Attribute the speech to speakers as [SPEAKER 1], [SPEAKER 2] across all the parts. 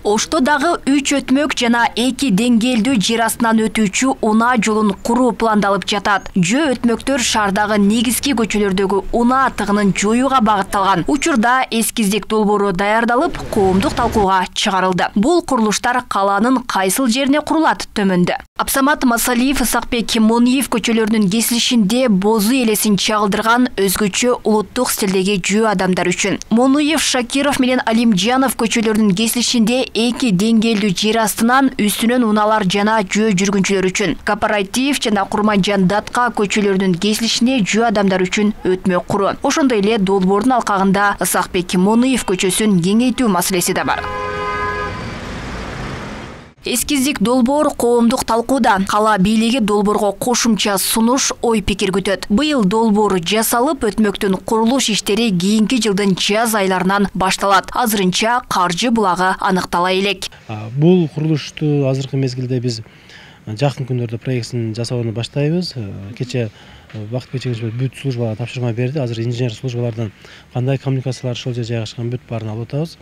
[SPEAKER 1] Ошто дагы 3 өтмөк жана 2 деңгээлдүү жер астынан өтүүчү унаа жолун куруу пландалып жатат. Жөө өтмөктөр шаардагы негизги көчөлөрдөгү унаа тыгынын жоюуга багытталган. Учурда эскиздик долбоору даярдалып, коомдук талкууга чыгарылды. Бул курулуштар калаанын кайсыл жерине курулат төмөндө. Абсамат Масалиев, Исакбек Мониев көчөлөрүнүн кесилишинде бозу элесин чагылдырган өзгөчө улуттук стилдеги жөө адамдар үчүн. Мониев, Шакиров менен Алимжанов көчөлөрүнүн кесилишинде 2 деңгээлдүү жер астынан үстүнөн унаалар жана жөө жүргүнчүлөр үчүн. Кооператив жана Курманжан Датка көчөлөрүнүн кесилишине жөө адамдар үчүн өтмөк куруу. Ошондой эле долбоордун алкагында Исакбек Мониев көчөсүн кеңейтүү маселеси да бар. Эскиздик долбоор коомдук талкууда. Кала бийлиги долбоорго кошумча сунуш, ой пикир күтөт. Быйыл долбоор жасалып, өтмөктүн курулуш иштери кийинки жылдын жаз айларынан башталат. Азырынча каржы булагы аныктала элек.
[SPEAKER 2] Бул курулушту азыркы мезгилде биз жакын күндөрдө проектин жасоону баштайбыз. Кече Бакыт Бечегичев бүт службаларга тапшырма берди. Азыр инженер службалардан кандай коммуникациялар ошол жерге жайгашкан бүт баарын алып атабыз.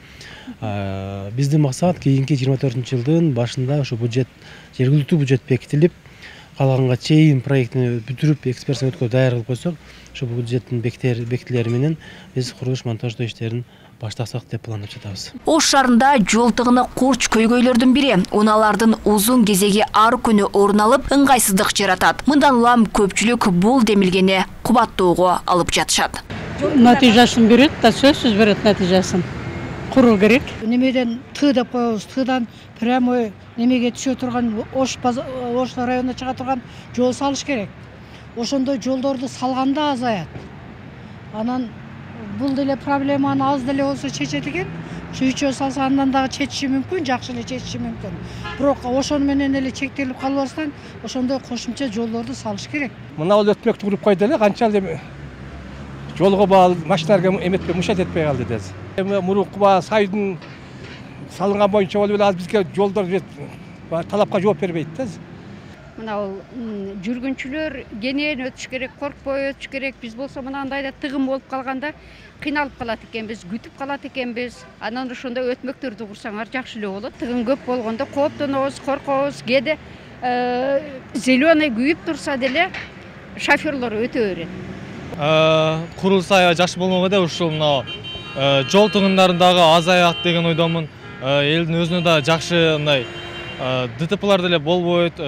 [SPEAKER 2] Биздин максат кийинки 24-жылдын башында ошо бюджет, жергиликтүү бюджет бекитилип, калганга чейин проектини бүтүрүп, экспертиза өткөрүп даяр кылып койсок, ошо бюджеттин бекитилери менен биз курулуш монтаждоо иштерин баштасак деп пландап жатабыз.
[SPEAKER 1] Ош шаарында жол тыгыны курч көйгөйлөрдүн бири. Унаалардын узун кезеги ар күнү орун алып, ыңгайсыздык жаратат. Мындан улам көпчүлүк бул демилгени кубаттоого алып жатышат.
[SPEAKER 3] Натыйжасын берет, да сөзсүз берет натыйжасын. Куруу керек.
[SPEAKER 4] Немеден ты деп коебуз, тыдан прямой немеге түшө турган Ош районуна чыга турган жол салыш керек. Ошондой жолдорду салганда азаят. Анан бул деле проблеманы аз деле болсо чечет экен. Үчөө салса андан дагы чечиши мүмкүн, жакшы эле чечиши мүмкүн. Бирок ошону менен эле чектелип калбастан ошондой кошумча жолдорду салыш керек.
[SPEAKER 5] Мына бул өтмөктү куруп койду эле, канча эле жолго баал машиналарга эметпей, мушат этпей калды дез. Эми мурунку сайдын салынган боюнча болуп эле азыр бизге жолдор талапка жооп бербейт дез.
[SPEAKER 6] Мына жүргүнчүлөр кенен өтүш керек, коркпой өтүш керек. Биз болсо мынандай эле тыгын болуп калганда кыйналып калат экенбиз, күтүп калат экенбиз. Анан ошондой өтмөктөрдү курсаңар жакшы эле болот. Тыгын көп болгондо кооптонобуз, коркобуз. Кээде зеленый күйүп турса деле шоферлор өтө берет.
[SPEAKER 7] Курулса аябай жакшы болмок эле, ушул мына жол тыгындарын дагы азаят деген ойдомун. Элдин өзүнө да жакшы мындай ДТПлар деле болбойт.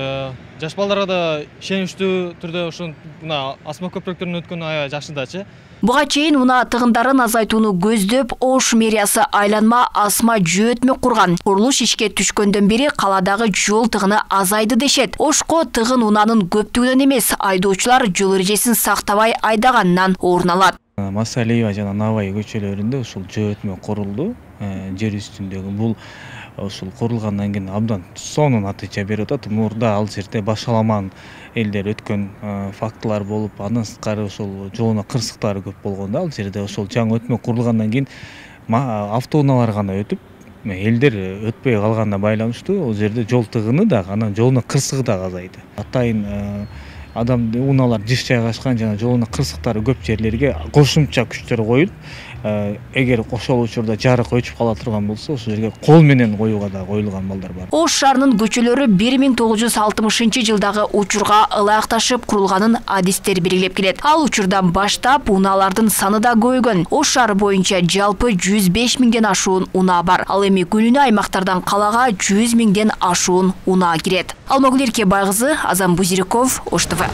[SPEAKER 7] Жаш балдарга да ишеничтүү түрдө ушун мына асма көпүрөктөрүнөн өткөнү аябай жакшы дачы.
[SPEAKER 1] Буга чейин унаа тыгындарын азайтууну көздөп, Ош мэриясы айланма асма жөө өтмөк курган. Курулуш ишке түшкөндөн бери каладагы жол тыгыны азайды дешет. Ошко тыгын унаанын көптүгүнөн эмес, айдоочулар жол эрежесин сактабай айдаганынан орун алат.
[SPEAKER 8] Масалиева жана Навай көчөлөрүндө ушул жөө өтмөк курулду. Жер үстүндөгү бул ушул курулгандан кийин абдан сонун натыйжа берип атат. Мурда ал жерде башаламан элдер өткөн фактылар болуп, андан сырткары ошол жолуна кырсыктары көп болгондо ал жерде ошол жаңы өтмөк курулгандан кийин автоунаалар гана өтүп, элдер өтпөй калганына байланыштуу ал жерде жол тыгыны да, анан жолуна кырсыгы да азайды. Атайын адам унаалар жыш жайгашкан жана жолуна кырсыктары көп жерлерге кошумча күчтөр коюлуп, эгер ошол учурда жарык өчүп кала турган болсо, ошол жерге кол менен коюуга да коюлган балдар бар.
[SPEAKER 1] Ош шаарынын көчөлөрү 1960-жылдагы учурга ылайыкташып курулганын адистер белгилеп келет. Ал учурдан баштап унаалардын саны да көбөйгөн. Ош шаары боюнча жалпы 105 миңден ашуун унаа бар. Ал эми күнүнө аймактардан калага 100 миңден ашуун унаа кирет. Алмагүл Эркебай кызы, Азам Бузирков, Ош ТВ.